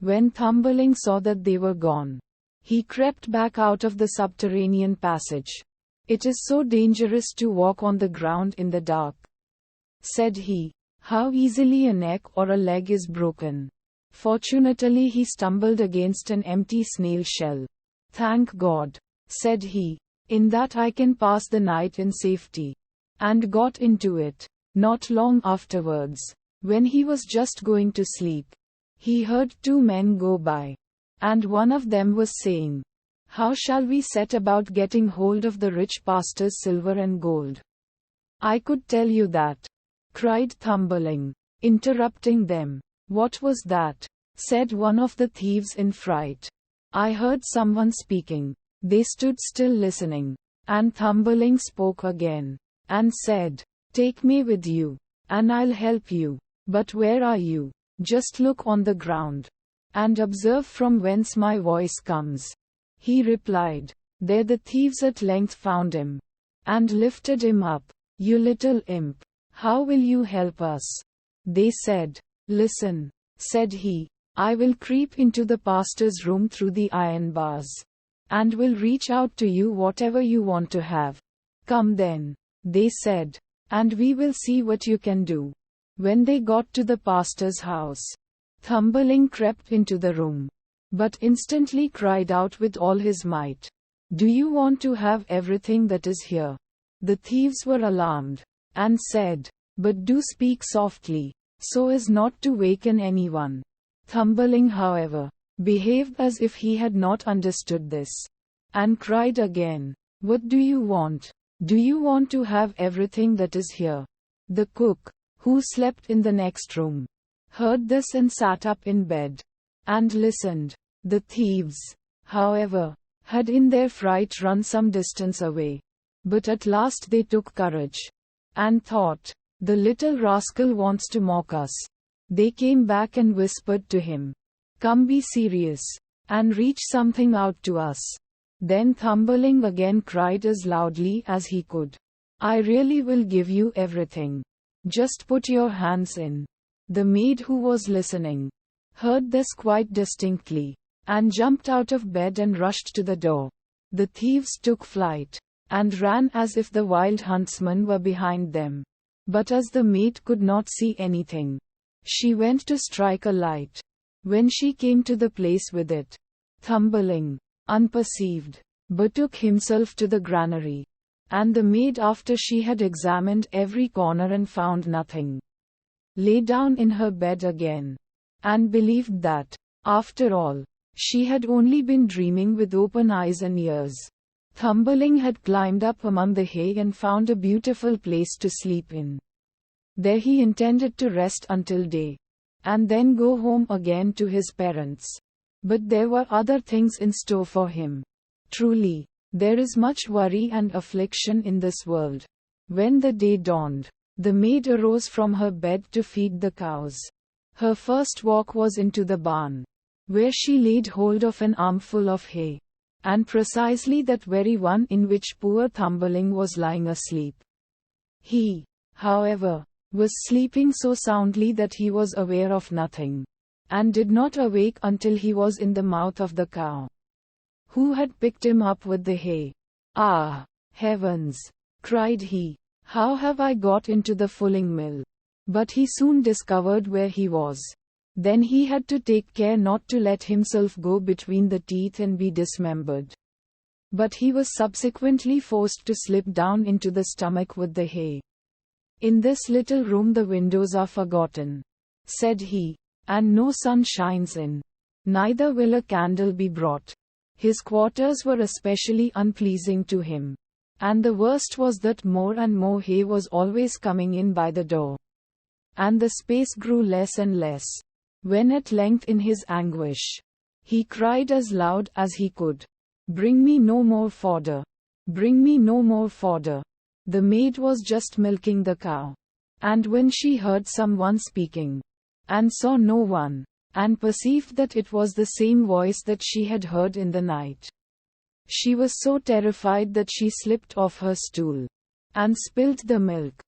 When Thumbling saw that they were gone, he crept back out of the subterranean passage. "It is so dangerous to walk on the ground in the dark," said he. "How easily a neck or a leg is broken." Fortunately he stumbled against an empty snail shell. "Thank God," said he, "in that I can pass the night in safety," and got into it. Not long afterwards, when he was just going to sleep, he heard two men go by, and one of them was saying, "How shall we set about getting hold of the rich pastor's silver and gold?" "I could tell you that," cried Thumbling, interrupting them. "What was that?" said one of the thieves in fright. "I heard someone speaking." They stood still listening, and Thumbling spoke again, and said, "Take me with you, and I'll help you. But where are you? Just look on the ground, and observe from whence my voice comes." He replied. There the thieves at length found him, and lifted him up. "You little imp, how will you help us?" they said. "Listen," said he, "I will creep into the pastor's room through the iron bars, and will reach out to you whatever you want to have." "Come then," they said, "and we will see what you can do." When they got to the pastor's house, Thumbling crept into the room, but instantly cried out with all his might, "Do you want to have everything that is here?" The thieves were alarmed, and said, "But do speak softly, so as not to waken anyone." Thumbling, however, behaved as if he had not understood this, and cried again, "What do you want? Do you want to have everything that is here?" The cook, who slept in the next room, heard this and sat up in bed, and listened. The thieves, however, had in their fright run some distance away, but at last they took courage, and thought, "The little rascal wants to mock us." They came back and whispered to him, "Come, be serious, and reach something out to us." Then Thumbling again cried as loudly as he could, "I really will give you everything. Just put your hands in." The maid, who was listening, heard this quite distinctly, and jumped out of bed and rushed to the door. The thieves took flight, and ran as if the wild huntsman were behind them. But as the maid could not see anything, she went to strike a light. When she came to the place with it, Thumbling, unperceived, betook himself to the granary, and the maid, after she had examined every corner and found nothing, lay down in her bed again, and believed that, after all, she had only been dreaming with open eyes and ears. Thumbling had climbed up among the hay and found a beautiful place to sleep in. There he intended to rest until day, and then go home again to his parents. But there were other things in store for him. Truly, there is much worry and affliction in this world. When the day dawned, the maid arose from her bed to feed the cows. Her first walk was into the barn, where she laid hold of an armful of hay, and precisely that very one in which poor Thumbling was lying asleep. He, however, was sleeping so soundly that he was aware of nothing, and did not awake until he was in the mouth of the cow, who had picked him up with the hay. "Ah, heavens!" cried he, "how have I got into the fulling mill?" But he soon discovered where he was. Then he had to take care not to let himself go between the teeth and be dismembered. But he was subsequently forced to slip down into the stomach with the hay. "In this little room the windows are forgotten," said he, "and no sun shines in. Neither will a candle be brought." His quarters were especially unpleasing to him, and the worst was that more and more hay was always coming in by the door, and the space grew less and less. When at length in his anguish, he cried as loud as he could, "Bring me no more fodder! Bring me no more fodder!" The maid was just milking the cow, and when she heard someone speaking, and saw no one, and perceived that it was the same voice that she had heard in the night, she was so terrified that she slipped off her stool, and spilt the milk.